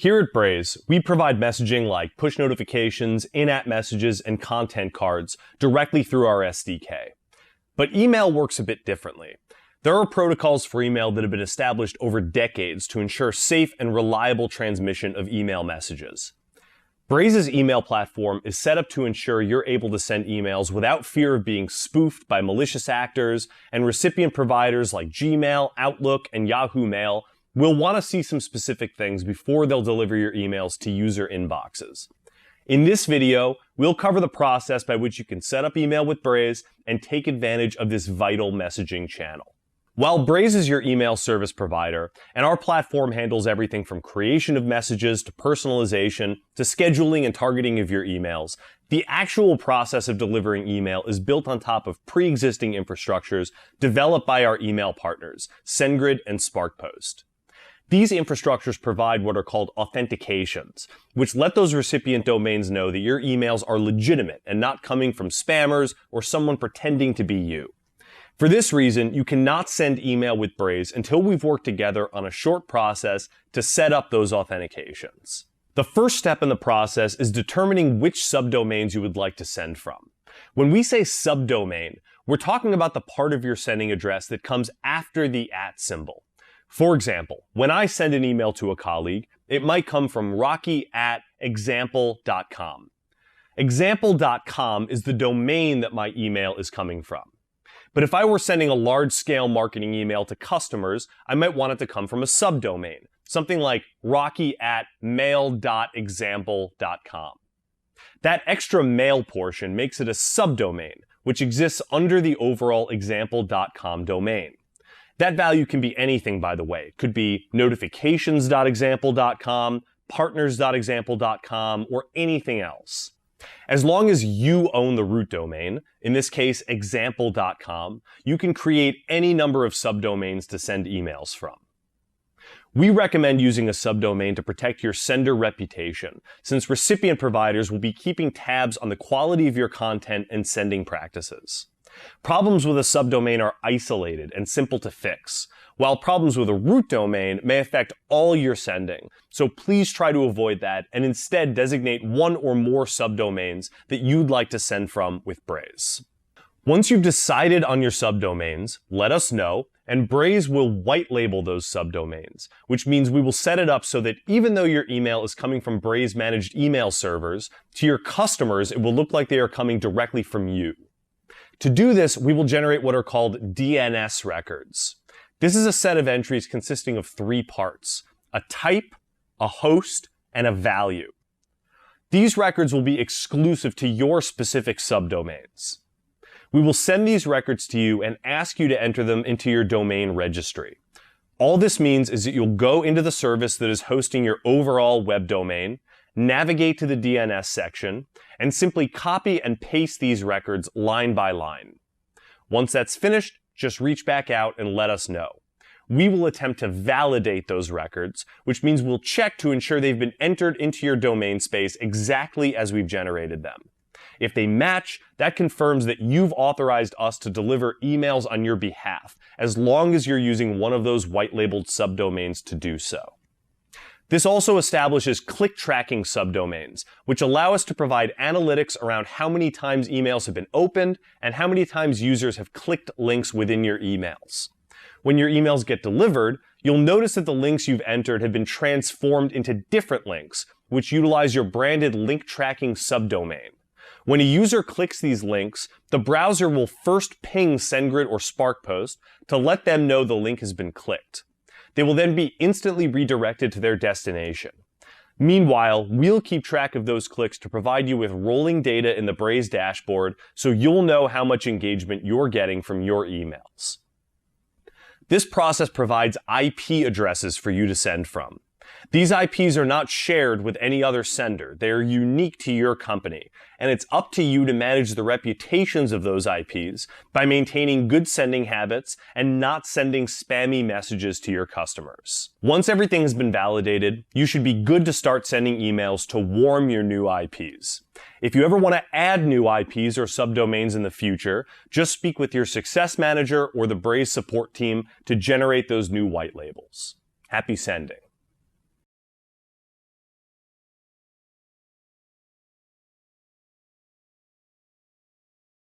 Here at Braze, we provide messaging like push notifications, in-app messages, and content cards directly through our SDK. But email works a bit differently. There are protocols for email that have been established over decades to ensure safe and reliable transmission of email messages. Braze's email platform is set up to ensure you're able to send emails without fear of being spoofed by malicious actors, and recipient providers like Gmail, Outlook, and Yahoo Mail will want to see some specific things before they'll deliver your emails to user inboxes. In this video, we'll cover the process by which you can set up email with Braze and take advantage of this vital messaging channel. While Braze is your email service provider, and our platform handles everything from creation of messages to personalization to scheduling and targeting of your emails, the actual process of delivering email is built on top of pre-existing infrastructures developed by our email partners, SendGrid and SparkPost. These infrastructures provide what are called authentications, which let those recipient domains know that your emails are legitimate and not coming from spammers or someone pretending to be you. For this reason, you cannot send email with Braze until we've worked together on a short process to set up those authentications. The first step in the process is determining which subdomains you would like to send from. When we say subdomain, we're talking about the part of your sending address that comes after the @ symbol. For example, when I send an email to a colleague, it might come from rocky@example.com. Example.com is the domain that my email is coming from. But if I were sending a large-scale marketing email to customers, I might want it to come from a subdomain, something like rocky@mail.example.com. That extra mail portion makes it a subdomain, which exists under the overall example.com domain. That value can be anything, by the way. It could be notifications.example.com, partners.example.com, or anything else. As long as you own the root domain, in this case example.com, you can create any number of subdomains to send emails from. We recommend using a subdomain to protect your sender reputation, since recipient providers will be keeping tabs on the quality of your content and sending practices. Problems with a subdomain are isolated and simple to fix, while problems with a root domain may affect all your sending. So please try to avoid that and instead designate one or more subdomains that you'd like to send from with Braze. Once you've decided on your subdomains, let us know, and Braze will white label those subdomains, which means we will set it up so that even though your email is coming from Braze managed email servers, to your customers it will look like they are coming directly from you. To do this, we will generate what are called DNS records. This is a set of entries consisting of 3 parts: a type, a host, and a value. These records will be exclusive to your specific subdomains. We will send these records to you and ask you to enter them into your domain registry. All this means is that you'll go into the service that is hosting your overall web domain, navigate to the DNS section, and simply copy and paste these records line by line. Once that's finished, just reach back out and let us know. We will attempt to validate those records, which means we'll check to ensure they've been entered into your domain space exactly as we've generated them. If they match, that confirms that you've authorized us to deliver emails on your behalf, as long as you're using one of those white-labeled subdomains to do so. This also establishes click tracking subdomains, which allow us to provide analytics around how many times emails have been opened and how many times users have clicked links within your emails. When your emails get delivered, you'll notice that the links you've entered have been transformed into different links, which utilize your branded link tracking subdomain. When a user clicks these links, the browser will first ping SendGrid or SparkPost to let them know the link has been clicked. They will then be instantly redirected to their destination. Meanwhile, we'll keep track of those clicks to provide you with rolling data in the Braze dashboard so you'll know how much engagement you're getting from your emails. This process provides IP addresses for you to send from. These IPs are not shared with any other sender. They are unique to your company, and it's up to you to manage the reputations of those IPs by maintaining good sending habits and not sending spammy messages to your customers. Once everything has been validated, you should be good to start sending emails to warm your new IPs. If you ever want to add new IPs or subdomains in the future, just speak with your success manager or the Braze support team to generate those new white labels. Happy sending.